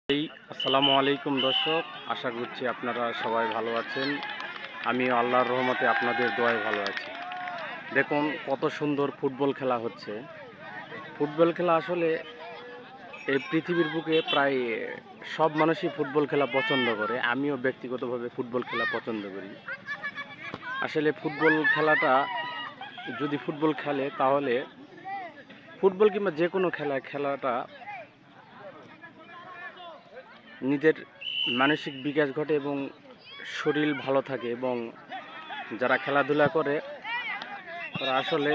আসসালামু আলাইকুম দর্শক, আশা করছি আপনারা সবাই ভালো আছেন। আমি আল্লাহর রহমতে আপনাদের দোয়ায় ভালো আছি। দেখুন কত সুন্দর ফুটবল খেলা হচ্ছে। ফুটবল খেলা আসলে এই পৃথিবীর বুকে প্রায় সব মানুষই ফুটবল খেলা পছন্দ করে। আমিও ব্যক্তিগতভাবে ফুটবল খেলা পছন্দ করি। আসলে ফুটবল খেলাটা যদি ফুটবল খেলে তাহলে ফুটবল কিংবা যে কোনো খেলাটা নিজের মানসিক বিকাশ ঘটে এবং শরীর ভালো থাকে, এবং যারা খেলাধুলা করে তারা আসলে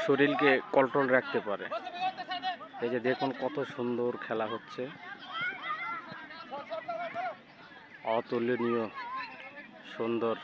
শরীরকে কন্ট্রোল রাখতে পারে। এই যে দেখুন কত সুন্দর খেলা হচ্ছে, অতুলনীয় সুন্দর।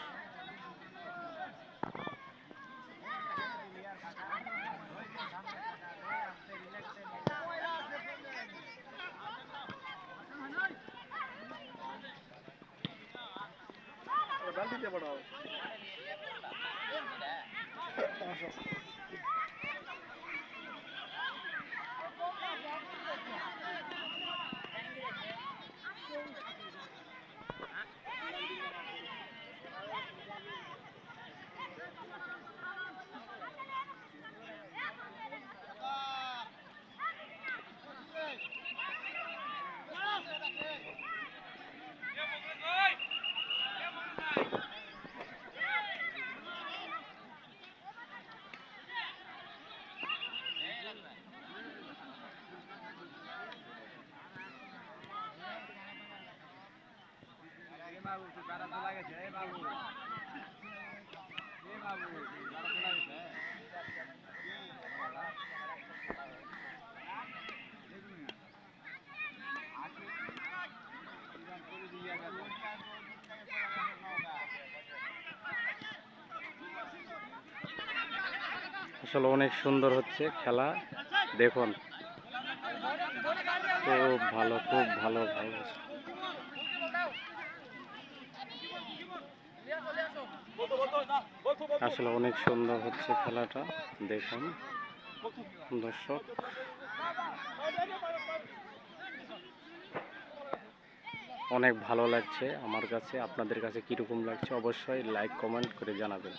আসলে অনেক সুন্দর হচ্ছে খেলা, দেখুন খুব ভালো, খুব ভালো ভাই। আসলে অনেক সুন্দর হচ্ছে খেলাটা, দেখুন দর্শক। অনেক ভালো লাগছে আমার কাছে। আপনাদের কাছে কীরকম লাগছে অবশ্যই লাইক কমেন্ট করে জানাবেন।